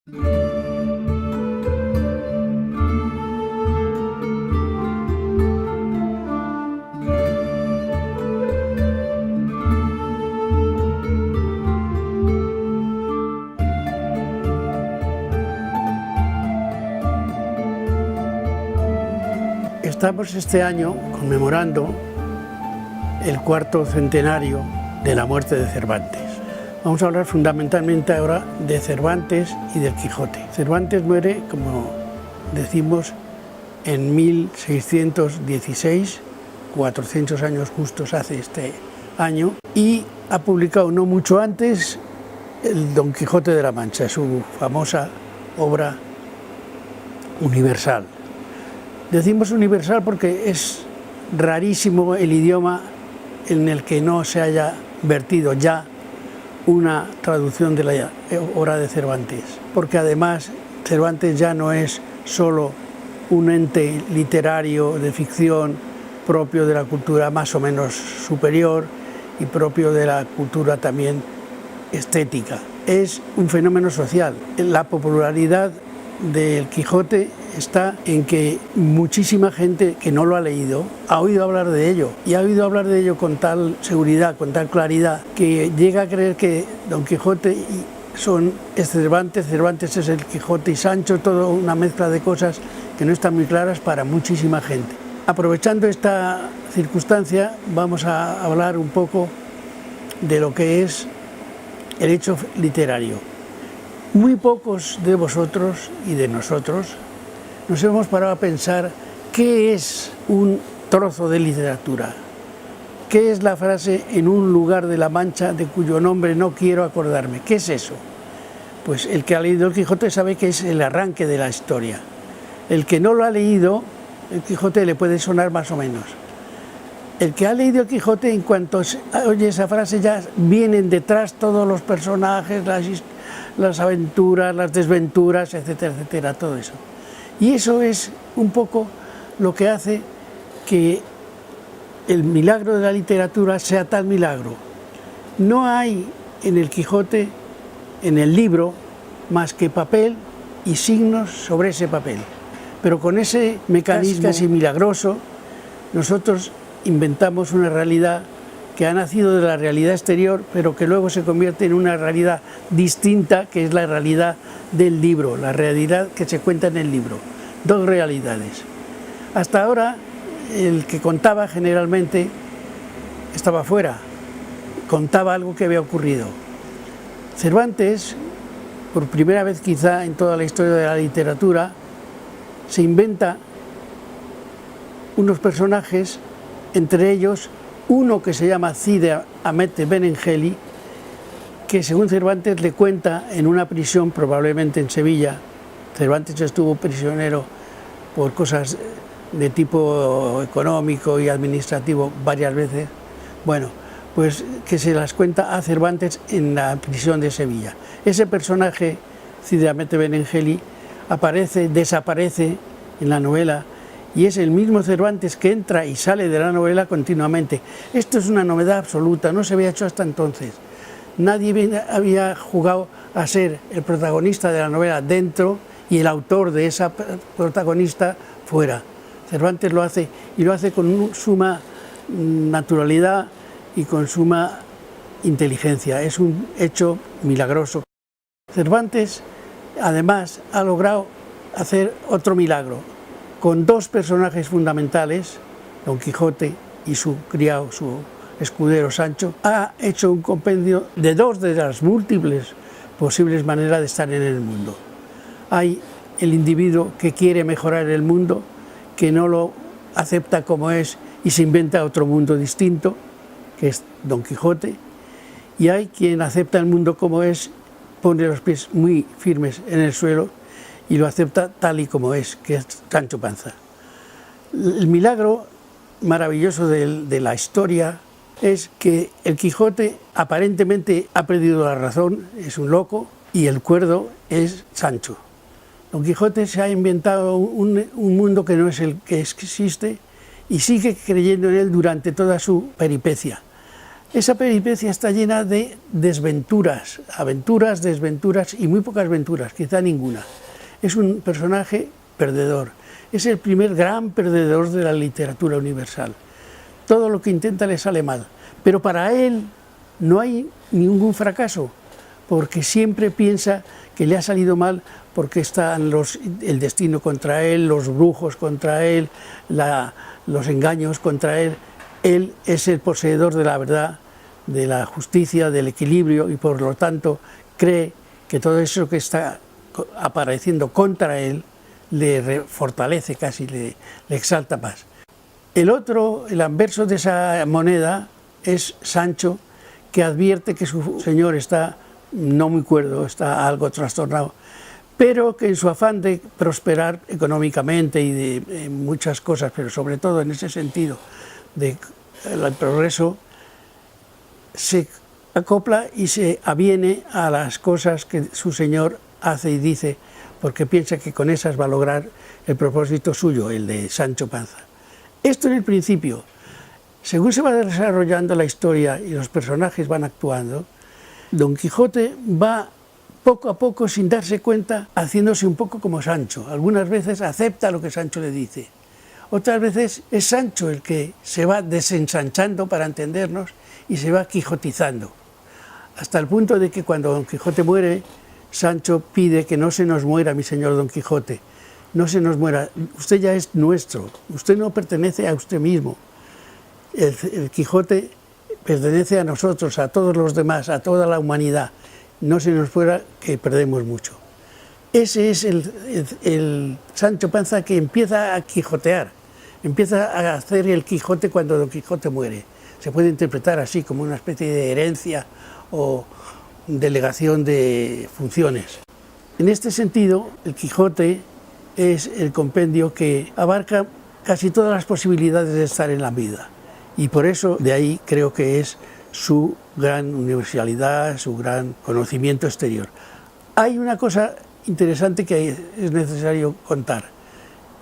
Estamos este año conmemorando el cuarto centenario de la muerte de Cervantes. Vamos a hablar fundamentalmente ahora de Cervantes y del Quijote. Cervantes muere, como decimos, en 1616, 400 años justos hace este año, y ha publicado no mucho antes el Don Quijote de la Mancha, su famosa obra universal. Decimos universal porque es rarísimo el idioma en el que no se haya vertido ya una traducción de la obra de Cervantes, porque además Cervantes ya no es solo un ente literario de ficción propio de la cultura más o menos superior y propio de la cultura también estética, es un fenómeno social. La popularidad del Quijote está en que muchísima gente que no lo ha leído ha oído hablar de ello, y ha oído hablar de ello con tal seguridad, con tal claridad, que llega a creer que Don Quijote es Cervantes, Cervantes es el Quijote y Sancho, toda una mezcla de cosas que no están muy claras para muchísima gente. Aprovechando esta circunstancia, vamos a hablar un poco de lo que es el hecho literario. Muy pocos de vosotros y de nosotros nos hemos parado a pensar qué es un trozo de literatura, qué es la frase "en un lugar de la Mancha de cuyo nombre no quiero acordarme". ¿Qué es eso? Pues el que ha leído el Quijote sabe que es el arranque de la historia. El que no lo ha leído, el Quijote le puede sonar más o menos. El que ha leído el Quijote, en cuanto oye esa frase, ya vienen detrás todos los personajes, las aventuras, las desventuras, etcétera, etcétera, todo eso. Y eso es un poco lo que hace que el milagro de la literatura sea tal milagro. No hay en el Quijote, en el libro, más que papel y signos sobre ese papel. Pero con ese mecanismo casi milagroso, nosotros inventamos una realidad que ha nacido de la realidad exterior, pero que luego se convierte en una realidad distinta, que es la realidad del libro, la realidad que se cuenta en el libro. Dos realidades. Hasta ahora, el que contaba generalmente estaba fuera, contaba algo que había ocurrido. Cervantes, por primera vez quizá en toda la historia de la literatura, se inventa unos personajes, entre ellos uno que se llama Cide Hamete Benengeli, que según Cervantes le cuenta en una prisión, probablemente en Sevilla. Cervantes estuvo prisionero por cosas de tipo económico y administrativo varias veces. Bueno, pues que se las cuenta a Cervantes en la prisión de Sevilla. Ese personaje, Cide Hamete Benengeli, desaparece en la novela, y es el mismo Cervantes que entra y sale de la novela continuamente. Esto es una novedad absoluta, no se había hecho hasta entonces. Nadie había jugado a ser el protagonista de la novela dentro y el autor de esa protagonista fuera. Cervantes lo hace, y lo hace con suma naturalidad y con suma inteligencia. Es un hecho milagroso. Cervantes, además, ha logrado hacer otro milagro. Con dos personajes fundamentales, Don Quijote y su criado, su escudero Sancho, ha hecho un compendio de dos de las múltiples posibles maneras de estar en el mundo. Hay el individuo que quiere mejorar el mundo, que no lo acepta como es y se inventa otro mundo distinto, que es Don Quijote, y hay quien acepta el mundo como es, pone los pies muy firmes en el suelo y lo acepta tal y como es, que es Sancho Panza. El milagro maravilloso de la historia es que el Quijote aparentemente ha perdido la razón, es un loco, y el cuerdo es Sancho. Don Quijote se ha inventado un mundo que no es el que existe y sigue creyendo en él durante toda su peripecia. Esa peripecia está llena de desventuras, aventuras, desventuras y muy pocas venturas, quizá ninguna. Es un personaje perdedor, es el primer gran perdedor de la literatura universal. Todo lo que intenta le sale mal, pero para él no hay ningún fracaso, porque siempre piensa que le ha salido mal porque están el destino contra él, los brujos contra él, los engaños contra él. Él es el poseedor de la verdad, de la justicia, del equilibrio, y por lo tanto cree que todo eso que está apareciendo contra él le fortalece casi, le exalta más. El anverso de esa moneda es Sancho, que advierte que su señor está no muy cuerdo, está algo trastornado, pero que en su afán de prosperar económicamente y de muchas cosas, pero sobre todo en ese sentido del progreso, se acopla y se aviene a las cosas que su señor hace y dice, porque piensa que con esas va a lograr el propósito suyo, el de Sancho Panza. Esto en el principio. Según se va desarrollando la historia y los personajes van actuando, Don Quijote va poco a poco, sin darse cuenta, haciéndose un poco como Sancho. Algunas veces acepta lo que Sancho le dice. Otras veces es Sancho el que se va desensanchando, para entendernos, y se va quijotizando. Hasta el punto de que cuando Don Quijote muere, Sancho pide que no se nos muera, mi señor Don Quijote. No se nos muera, usted ya es nuestro, usted no pertenece a usted mismo. El Quijote pertenece a nosotros, a todos los demás, a toda la humanidad. No se nos fuera, que perdemos mucho. Ese es el Sancho Panza que empieza a quijotear, empieza a hacer el Quijote cuando Don Quijote muere. Se puede interpretar así, como una especie de herencia o delegación de funciones. En este sentido, el Quijote es el compendio que abarca casi todas las posibilidades de estar en la vida. Y por eso, de ahí creo que es su gran universalidad, su gran conocimiento exterior. Hay una cosa interesante que es necesario contar.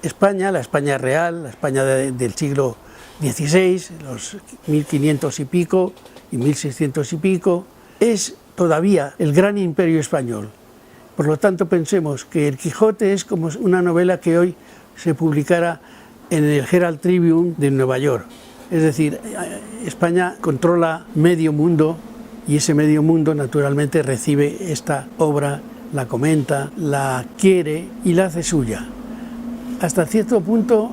España, la España real, la España del siglo XVI, los 1500 y pico y 1600 y pico, es todavía el gran imperio español. Por lo tanto, pensemos que el Quijote es como una novela que hoy se publicara en el Herald Tribune de Nueva York. Es decir, España controla medio mundo y ese medio mundo naturalmente recibe esta obra, la comenta, la quiere y la hace suya. Hasta cierto punto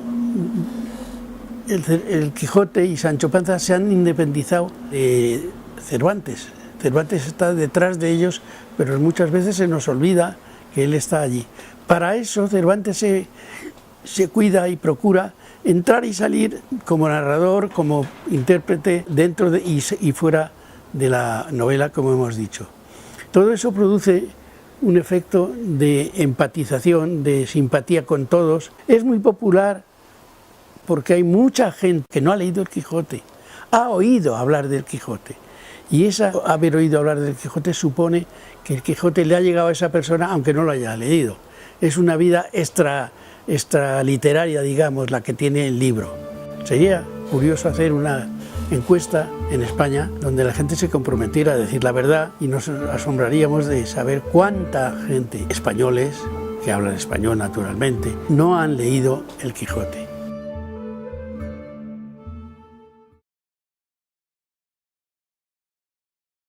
el Quijote y Sancho Panza se han independizado de Cervantes. Cervantes está detrás de ellos, pero muchas veces se nos olvida que él está allí. Para eso Cervantes se cuida y procura entrar y salir como narrador, como intérprete, dentro y fuera de la novela, como hemos dicho. Todo eso produce un efecto de empatización, de simpatía con todos. Es muy popular porque hay mucha gente que no ha leído el Quijote, ha oído hablar del Quijote. Y haber oído hablar del Quijote supone que el Quijote le ha llegado a esa persona aunque no lo haya leído. Es una vida extraliteraria, digamos, la que tiene el libro. Sería curioso hacer una encuesta en España donde la gente se comprometiera a decir la verdad y nos asombraríamos de saber cuánta gente, españoles, que hablan español naturalmente, no han leído el Quijote.